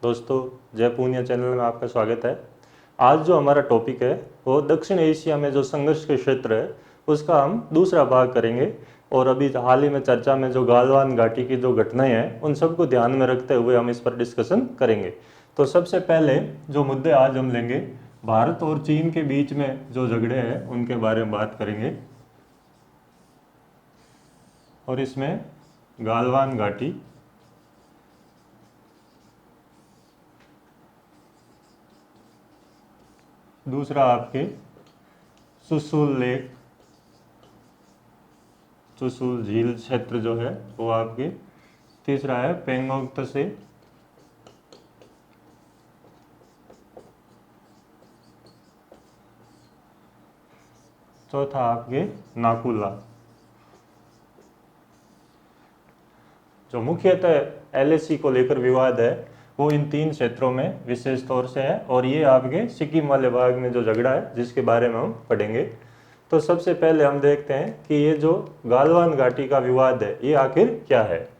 दोस्तों, जय पूनिया चैनल में आपका स्वागत है। आज जो हमारा टॉपिक है वो दक्षिण एशिया में जो संघर्ष के क्षेत्र है उसका हम दूसरा भाग करेंगे। और अभी हाल ही में चर्चा में जो गालवान घाटी की जो घटनाएं हैं उन सबको ध्यान में रखते हुए हम इस पर डिस्कशन करेंगे। तो सबसे पहले जो मुद्दे आज हम लेंगे, भारत और चीन के बीच में जो झगड़े हैं उनके बारे में बात करेंगे। और इसमें गालवान घाटी, दूसरा आपके चुशुल लेक, चुशुल झील क्षेत्र जो है वो आपके, तीसरा है पेंगोंग त्से, चौथा आपके नाकुला। जो मुख्यतः एलएसी को लेकर विवाद है वो इन तीन क्षेत्रों में विशेष तौर से है, और ये आपके सिक्किम वाले भाग में जो झगड़ा है जिसके बारे में हम पढ़ेंगे। तो सबसे पहले हम देखते हैं कि ये जो गालवान घाटी का विवाद है ये आखिर क्या है।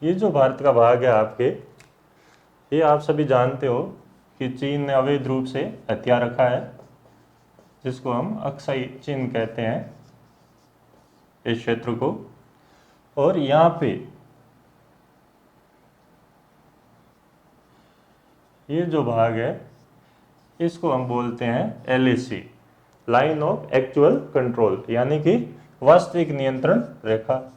ये जो भारत का भाग है आपके, ये आप सभी जानते हो कि चीन ने अवैध रूप से हथिया रखा है, जिसको हम अक्साई चीन कहते हैं इस क्षेत्र को। और यहाँ पे ये जो भाग है इसको हम बोलते हैं LAC, line of actual control, यानी कि वास्तविक नियंत्रण रेखा।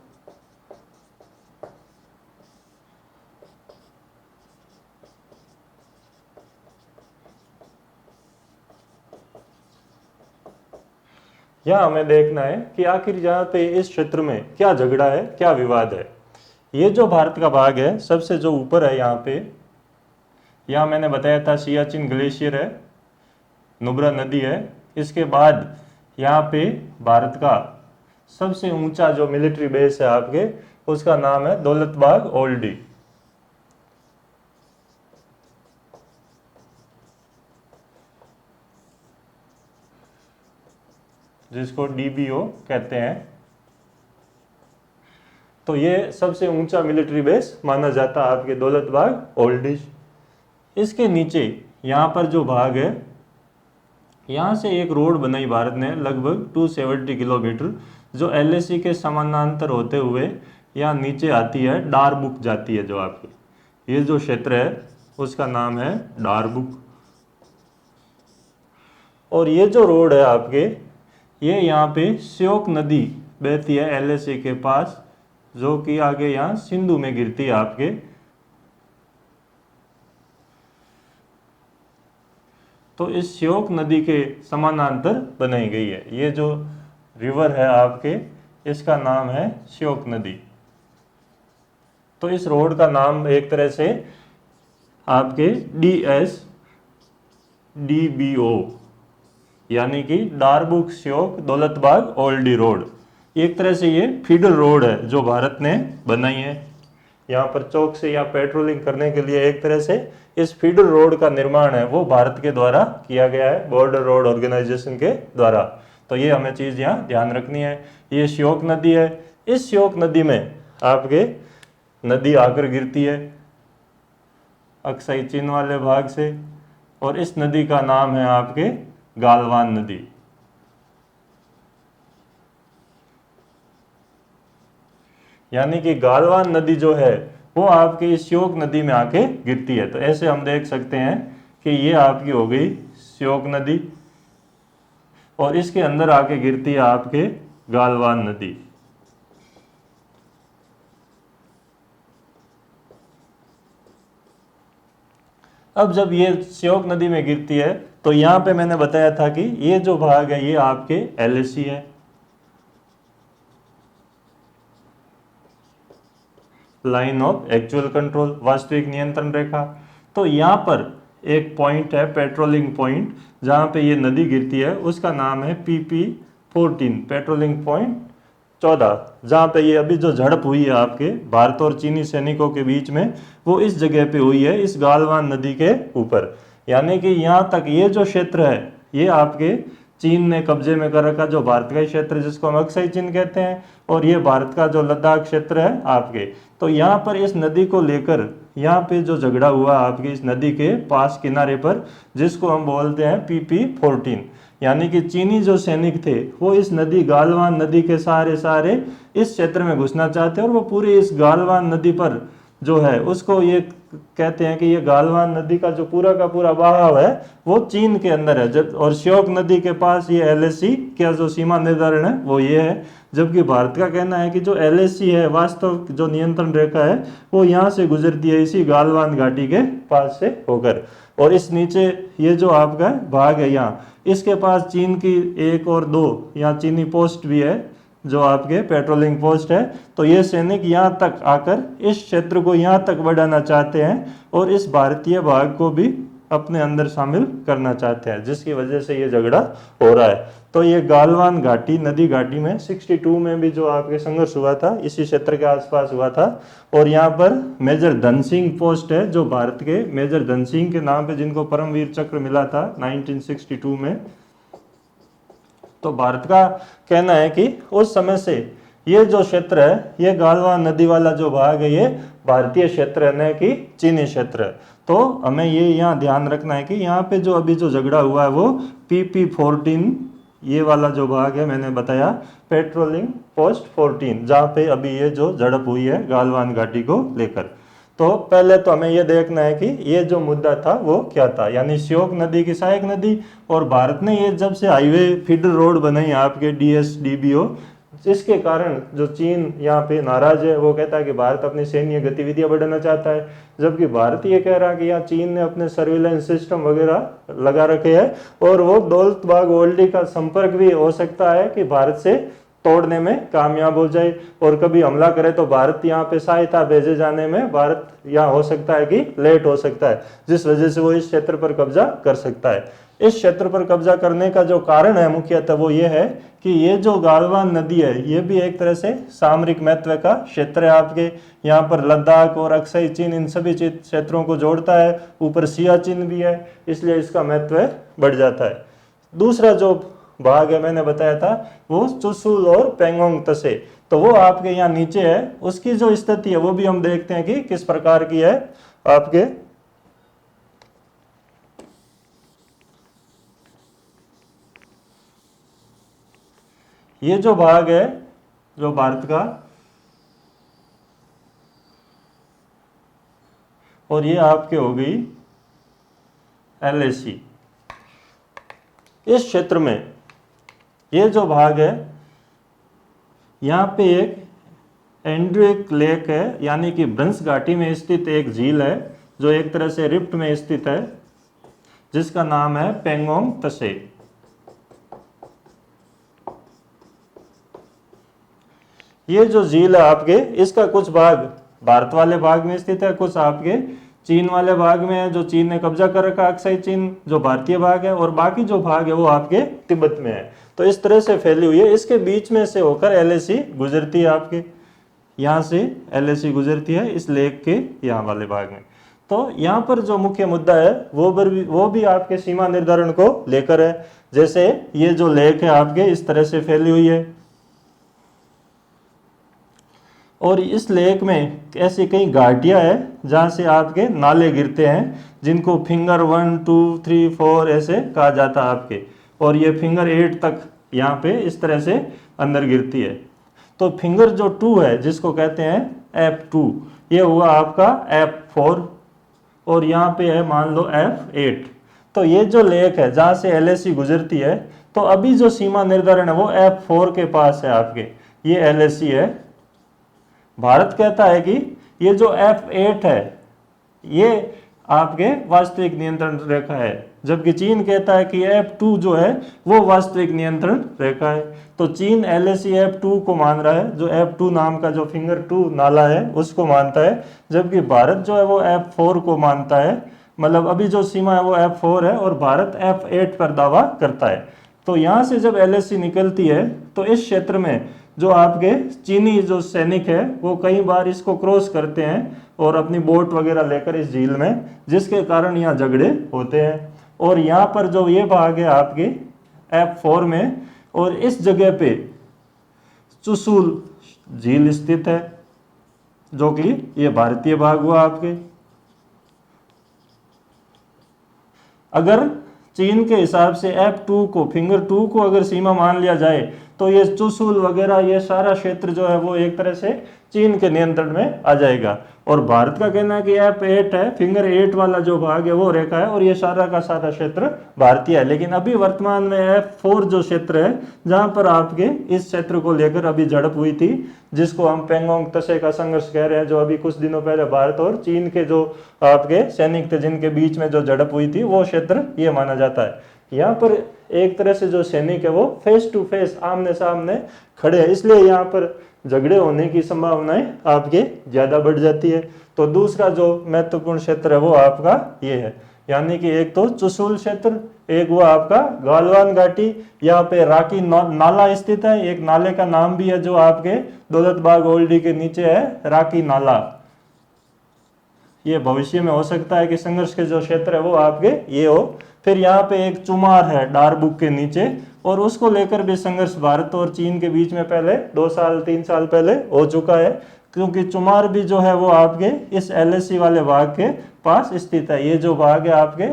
यहाँ हमें देखना है कि आखिर यहाँ पे इस क्षेत्र में क्या झगड़ा है, क्या विवाद है। ये जो भारत का भाग है सबसे जो ऊपर है यहाँ पे, यहाँ मैंने बताया था सियाचिन ग्लेशियर है, नुब्रा नदी है। इसके बाद यहाँ पे भारत का सबसे ऊंचा जो मिलिट्री बेस है आपके, उसका नाम है दौलतबाग ओल्डी, जिसको डीबीओ कहते हैं। तो ये सबसे ऊंचा मिलिट्री बेस माना जाता है आपके दौलतबाग ओल्डी। इसके नीचे यहाँ पर जो भाग है, यहाँ से एक रोड बनाई भारत ने लगभग 270 किलोमीटर, जो एलएसी के समानांतर होते हुए यहाँ नीचे आती है, डारबुक जाती है। जो आपकी ये जो क्षेत्र है उसका नाम है डारबुक। और ये जो रोड है आपके, ये यहाँ पे श्योक नदी बहती है एलएसी के पास, जो कि आगे यहाँ सिंधु में गिरती है आपके। तो इस श्योक नदी के समानांतर बनाई गई है। ये जो रिवर है आपके, इसका नाम है श्योक नदी। तो इस रोड का नाम एक तरह से आपके DSDBO, यानी कि डारबुक श्योक दौलतबाग ओल्डी रोड, एक तरह से ये फीडर रोड है जो भारत ने बनाई है। यहाँ पर चौक से या पेट्रोलिंग करने के लिए एक तरह से इस फीडर रोड का निर्माण है वो भारत के द्वारा किया गया है, बॉर्डर रोड ऑर्गेनाइजेशन के द्वारा। तो ये हमें चीज़ यहाँ ध्यान रखनी है। ये श्योक नदी है, इस श्योक नदी में आपके नदी आकर गिरती है अक्साई चीन वाले भाग से, और इस नदी का नाम है आपके गालवान नदी। यानी कि गालवान नदी जो है वो आपकी इस श्योक नदी में आके गिरती है। तो ऐसे हम देख सकते हैं कि ये आपकी हो गई श्योक नदी, और इसके अंदर आके गिरती है आपके गालवान नदी। अब जब ये श्योक नदी में गिरती है तो यहाँ पे मैंने बताया था कि ये जो भाग है ये आपके एलएसी है, लाइन ऑफ एक्चुअल कंट्रोल, वास्तविक नियंत्रण रेखा। तो यहाँ पर एक पॉइंट है, पेट्रोलिंग पॉइंट, जहाँ पे ये नदी गिरती है, उसका नाम है PP14, पेट्रोलिंग पॉइंट 14 जहाँ पे ये अभी जो झड़प हुई है आपके भारत और चीनी सैनिकों के बीच में, वो इस जगह पे हुई है, इस गालवान नदी के ऊपर। यानी कि यहाँ तक ये जो क्षेत्र है ये आपके चीन ने कब्जे में कर रखा, जो भारत का ही क्षेत्र जिसको हम अक्साई चीन कहते हैं, और ये भारत का जो लद्दाख क्षेत्र है आपके। तो यहाँ पर इस नदी को लेकर यहाँ पे जो झगड़ा हुआ आपके इस नदी के पास किनारे पर, जिसको हम बोलते हैं PP-14, यानी कि चीनी जो सैनिक थे वो इस नदी गालवान नदी के सारे इस क्षेत्र में घुसना चाहते हैं, और वो पूरी इस गालवान नदी पर जो है उसको ये कहते हैं कि ये गालवान नदी का जो पूरा का पूरा बहाव है वो चीन के अंदर है, जब और श्योक नदी के पास ये LAC का जो सीमा निर्धारण है वो ये है। जबकि भारत का कहना है कि जो LAC है वास्तव जो नियंत्रण रेखा है वो यहाँ से गुजरती है इसी गालवान घाटी के पास से होकर, और इस नीचे ये जो आपका भाग है यहाँ इसके पास चीन की 1 और 2 यहाँ चीनी पोस्ट भी है जो आपके पेट्रोलिंग पोस्ट है। तो ये सैनिक यहाँ तक आकर इस क्षेत्र को यहाँ तक बढ़ाना चाहते हैं और इस भारतीय भाग को भी अपने अंदर शामिल करना चाहते हैं, जिसकी वजह से ये झगड़ा हो रहा है। तो ये गालवान घाटी नदी घाटी में 62 में भी जो आपके संघर्ष हुआ था इसी क्षेत्र के आसपास हुआ था, और यहाँ पर मेजर धन सिंह पोस्ट है जो भारत के मेजर धन सिंह के नाम पे जिनको परमवीर चक्र मिला था 1962 में। तो भारत का कहना है कि उस समय से ये जो क्षेत्र है ये गालवान नदी वाला जो भाग है ये भारतीय क्षेत्र है न कि चीनी क्षेत्र है। तो हमें ये यहाँ ध्यान रखना है कि यहाँ पे जो अभी जो झगड़ा हुआ है वो PP-14 ये वाला जो भाग है मैंने बताया पेट्रोलिंग पोस्ट 14 जहाँ पे अभी ये जो झड़प हुई है गालवान घाटी को लेकर। तो पहले तो हमें ये देखना है कि ये जो मुद्दा था वो क्या था, यानी श्योक नदी की सहायक नदी, और भारत ने ये जब से हाईवे फीडर रोड बनाई आपके DSDBO, जिसके कारण जो चीन यहाँ पे नाराज है, वो कहता है कि भारत अपनी सैन्य गतिविधियां बढ़ाना चाहता है, जबकि भारत ये कह रहा है कि यहाँ चीन ने अपने सर्विलेंस सिस्टम वगैरह लगा रखे हैं और वो दौलत बाग ओल्डी का संपर्क भी हो सकता है कि भारत से तोड़ने में कामयाब हो जाए, और कभी हमला करे तो भारत यहाँ पे सहायता भेजे जाने में भारत यहाँ हो सकता है कि लेट हो सकता है, जिस वजह से वो इस क्षेत्र पर कब्जा कर सकता है। इस क्षेत्र पर कब्जा करने का जो कारण है मुख्यतः वो ये है कि ये जो गालवान नदी है ये भी एक तरह से सामरिक महत्व का क्षेत्र है आपके। यहाँ पर लद्दाख और अक्साई चीन इन सभी क्षेत्रों को जोड़ता है, ऊपर सियाचिन भी है, इसलिए इसका महत्व बढ़ जाता है। दूसरा जो भाग है मैंने बताया था वो चुशुल और पेंगोंग तसे, तो वो आपके यहाँ नीचे है, उसकी जो स्थिति है वो भी हम देखते हैं कि किस प्रकार की है आपके। ये जो भाग है जो भारत का, और ये आपके हो गई LAC। इस क्षेत्र में ये जो भाग है यहाँ पे एक एंड्रिक लेक है, यानी कि भ्रंश घाटी में स्थित एक झील है जो एक तरह से रिफ्ट में स्थित है, जिसका नाम है पेंगोंग तसे। ये जो झील है आपके इसका कुछ भाग भारत वाले भाग में स्थित है, कुछ आपके चीन वाले भाग में है जो चीन ने कब्जा कर रखा अक्साई चीन जो भारतीय भाग है, और बाकी जो भाग है वो आपके तिब्बत में है। तो इस तरह से फैली हुई है, इसके बीच में से होकर LAC गुजरती है आपके, यहाँ से LAC गुजरती है इस लेक के यहाँ वाले भाग में। तो यहाँ पर जो मुख्य मुद्दा है वो भी आपके सीमा निर्धारण को लेकर है। जैसे ये जो लेक है आपके इस तरह से फैली हुई है, और इस लेक में ऐसी कई घाटियां हैं जहाँ से आपके नाले गिरते हैं, जिनको फिंगर 1 2 3 4 ऐसे कहा जाता है आपके, और ये फिंगर 8 तक यहाँ पे इस तरह से अंदर गिरती है। तो फिंगर जो 2 है जिसको कहते हैं F2, ये हुआ आपका F4, और यहाँ पे है मान लो F8। तो ये जो लेक है जहाँ से LAC गुजरती है, तो अभी जो सीमा निर्धारण है वो F4 के पास है आपके, ये LAC है। भारत कहता है कि ये जो F8 है ये आपके वास्तविक नियंत्रण रेखा है, जबकि चीन कहता है कि F2 जो है वो वास्तविक नियंत्रण रेखा है। तो चीन LAC F2 को मान रहा है, जो F2 नाम का जो फिंगर 2 नाला है उसको मानता है, जबकि भारत जो है वो F4 को मानता है। मतलब अभी जो सीमा है वो F4 है और भारत F8 पर दावा करता है। तो यहाँ से जब LAC निकलती है तो इस क्षेत्र में जो आपके चीनी जो सैनिक है वो कई बार इसको क्रॉस करते हैं और अपनी बोट वगैरह लेकर इस झील में, जिसके कारण यहाँ झगड़े होते हैं। और यहाँ पर जो ये भाग है आपके F4 में, और इस जगह पे चुशूल झील स्थित है, जो कि ये भारतीय भाग हुआ आपके। अगर चीन के हिसाब से F2 को, फिंगर 2 को अगर सीमा मान लिया जाए तो ये चुशूल वगैरह ये सारा क्षेत्र जो है वो एक तरह से चीन के नियंत्रण में आ जाएगा। और भारत का कहना है कि F8 है, फिंगर 8 वाला जो भाग है वो रेखा है और ये सारा का सारा क्षेत्र भारतीय है। लेकिन अभी वर्तमान में F4 जो क्षेत्र है, जहां पर आपके इस क्षेत्र को लेकर अभी झड़प हुई थी, जिसको हम पेंगोंग त्से का संघर्ष कह रहे हैं, जो अभी कुछ दिनों पहले भारत और चीन के जो आपके सैनिक थे जिनके बीच में जो झड़प हुई थी, वो क्षेत्र ये माना जाता है। यहाँ पर एक तरह से जो सैनिक है वो फेस टू फेस, आमने सामने खड़े हैं, इसलिए यहाँ पर झगड़े होने की संभावनाएं आपके ज्यादा बढ़ जाती है। तो दूसरा जो महत्वपूर्ण क्षेत्र है वो आपका ये है, यानी कि एक तो चुशूल क्षेत्र, एक वो आपका गालवान घाटी, यहाँ पे राकी नाला स्थित है, एक नाले का नाम भी है जो आपके दौलत बाग ओल्डी के नीचे है, राकी नाला। ये भविष्य में हो सकता है कि संघर्ष के जो क्षेत्र है वो आपके ये हो। फिर यहाँ पे एक चुमार है डारबुक के नीचे, और उसको लेकर भी संघर्ष भारत और चीन के बीच में पहले 2-3 साल पहले हो चुका है, क्योंकि चुमार भी जो है वो आपके इस LAC वाले भाग के पास स्थित है। ये जो भाग है आपके,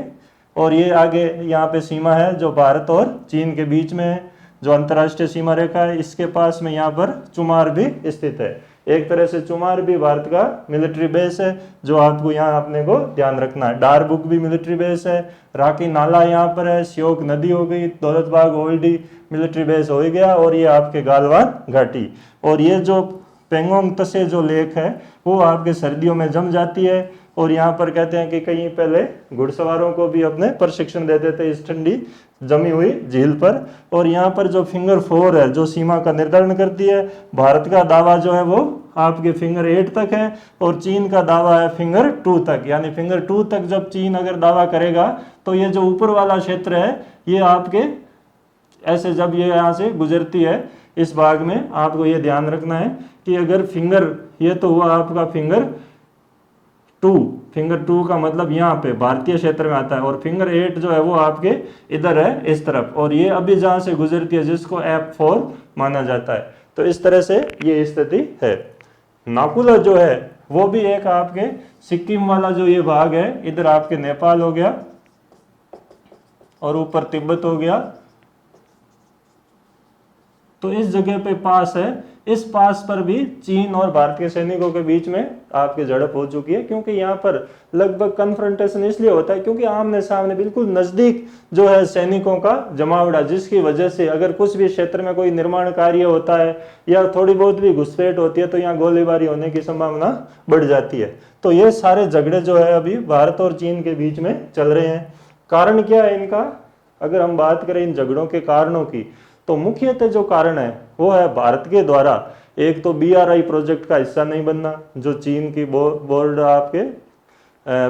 और ये आगे यहाँ पे सीमा है जो भारत और चीन के बीच में है, जो अंतर्राष्ट्रीय सीमा रेखा है, इसके पास में यहाँ पर चुमार भी स्थित है। एक तरह से चुमार भी भारत का मिलिट्री बेस है, जो आपको यहाँ अपने को ध्यान रखना है। डारबुक भी मिलिट्री बेस है, राकी नाला यहाँ पर है, श्योक नदी हो गई, दौलत बाग ओल्डी मिलिट्री बेस हो गया, और ये आपके गालवान घाटी। और ये जो पेंगोंग त्से जो लेक है वो आपके सर्दियों में जम जाती है, और यहाँ पर कहते हैं कि कहीं पहले घुड़सवारों को भी अपने प्रशिक्षण देते थे इस ठंडी जमी हुई झील पर। और यहाँ पर जो फिंगर 4 है जो सीमा का निर्धारण करती है, भारत का दावा जो है वो आपके फिंगर 8 तक है, और चीन का दावा है फिंगर 2 तक। यानी फिंगर 2 तक जब चीन अगर दावा करेगा तो ये जो ऊपर वाला क्षेत्र है ये आपके ऐसे, जब ये यहाँ से गुजरती है इस भाग में, आपको ये ध्यान रखना है कि अगर फिंगर, ये तो हुआ आपका फिंगर 2, फिंगर 2 का मतलब यहाँ पे भारतीय क्षेत्र में आता है, और फिंगर 8 जो है वो आपके इधर है इस तरफ, और ये अभी जहाँ से गुजरती है जिसको F4 माना जाता है। तो इस तरह से ये स्थिति है। नाकुला जो है वो भी एक आपके सिक्किम वाला जो ये भाग है, इधर आपके नेपाल हो गया और ऊपर तिब्बत हो गया, तो इस जगह पे पास है। इस पास पर भी चीन और भारत के सैनिकों के बीच में आपके झड़प हो चुकी है, क्योंकि यहाँ पर लगभग कन्फ्रंटेशन इसलिए होता है क्योंकि आमने सामने बिल्कुल नजदीक जो है सैनिकों का जमावड़ा, जिसकी वजह से अगर कुछ भी क्षेत्र में कोई निर्माण कार्य होता है या थोड़ी बहुत भी घुसपैठ होती है तो यहाँ गोलीबारी होने की संभावना बढ़ जाती है। तो ये सारे झगड़े जो है अभी भारत और चीन के बीच में चल रहे हैं। कारण क्या है इनका? अगर हम बात करें इन झगड़ों के कारणों की, तो मुख्यतः जो कारण है वो है भारत के द्वारा एक तो BRI प्रोजेक्ट का हिस्सा नहीं बनना, जो चीन की बोर्ड आपके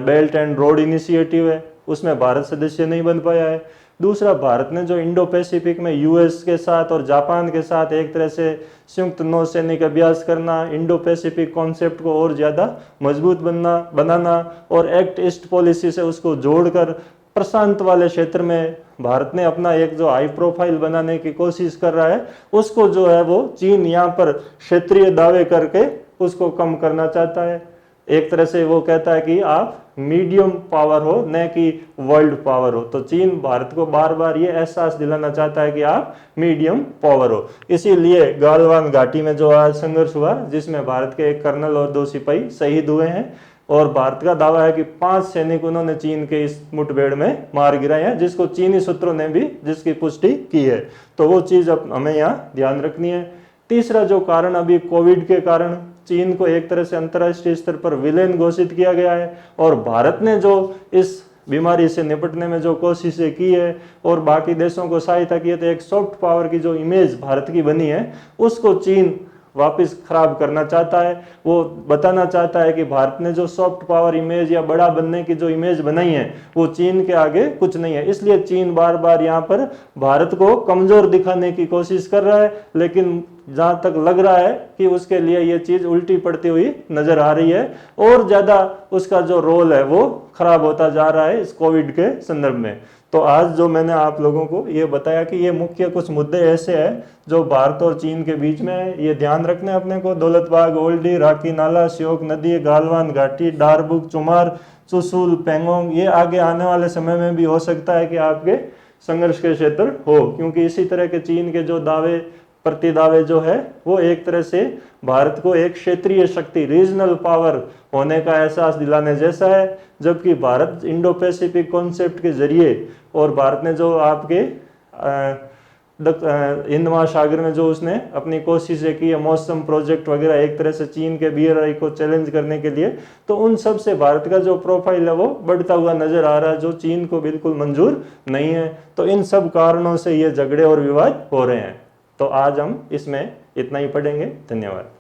बेल्ट एंड रोड इनिशिएटिव है उसमें भारत सदस्य नहीं बन पाया है। दूसरा, भारत ने जो इंडो पैसिफिक में US के साथ और जापान के साथ एक तरह से संयुक्त नौसैनिक अभ्यास करना, इंडो पैसिफिक कॉन्सेप्ट को और ज़्यादा मजबूत बनाना और एक्ट ईस्ट पॉलिसी से उसको जोड़कर प्रशांत वाले क्षेत्र में भारत ने अपना एक जो हाई प्रोफाइल बनाने की कोशिश कर रहा है, उसको जो है वो चीन यहाँ पर क्षेत्रीय दावे करके उसको कम करना चाहता है। एक तरह से वो कहता है कि आप मीडियम पावर हो न कि वर्ल्ड पावर हो। तो चीन भारत को बार बार ये एहसास दिलाना चाहता है कि आप मीडियम पावर हो। इसीलिए गालवान घाटी में जो आज संघर्ष हुआ, जिसमें भारत के एक कर्नल और 2 सिपाही शहीद हुए हैं, और भारत का दावा है कि 5 सैनिक उन्होंने चीन के इस मुठभेड़ में मार गिराए हैं, जिसको चीनी सूत्रों ने भी जिसकी पुष्टि की है। तो वो चीज अब हमें यहाँ ध्यान रखनी है। तीसरा जो कारण, अभी कोविड के कारण चीन को एक तरह से अंतर्राष्ट्रीय स्तर पर विलेन घोषित किया गया है, और भारत ने जो इस बीमारी से निपटने में जो कोशिशें की है और बाकी देशों को सहायता की है, तो एक सॉफ्ट पावर की जो इमेज भारत की बनी है उसको चीन वापस खराब करना चाहता है। वो बताना चाहता है कि भारत ने जो सॉफ्ट पावर इमेज या बड़ा बनने की जो इमेज बनाई है वो चीन के आगे कुछ नहीं है। इसलिए चीन बार बार यहाँ पर भारत को कमजोर दिखाने की कोशिश कर रहा है, लेकिन जहां तक लग रहा है कि उसके लिए ये चीज उल्टी पड़ती हुई नजर आ रही है और ज्यादा उसका जो रोल है वो खराब होता जा रहा है इस कोविड के संदर्भ में। तो आज जो मैंने आप लोगों को ये बताया कि ये मुख्य कुछ मुद्दे ऐसे हैं जो भारत और चीन के बीच में है, ये ध्यान रखने अपने को। दौलतबाग ओल्डी, राकी नाला, श्योक नदी, गालवान घाटी, डारबुक, चुमार, चुशुल, पेंगोंग, ये आगे आने वाले समय में भी हो सकता है कि आपके संघर्ष के क्षेत्र हो, क्योंकि इसी तरह के चीन के जो दावे प्रति दावे जो है वो एक तरह से भारत को एक क्षेत्रीय शक्ति, रीजनल पावर होने का एहसास दिलाने जैसा है। जबकि भारत इंडो पैसिफिक कॉन्सेप्ट के जरिए और भारत ने जो आपके हिंद महासागर में जो उसने अपनी कोशिशें की है, मौसम प्रोजेक्ट वगैरह, एक तरह से चीन के BRI को चैलेंज करने के लिए, तो उन सब से भारत का जो प्रोफाइल है वो बढ़ता हुआ नजर आ रहा है, जो चीन को बिल्कुल मंजूर नहीं है। तो इन सब कारणों से ये झगड़े और विवाद हो रहे हैं। तो आज हम इसमें इतना ही पढ़ेंगे। धन्यवाद।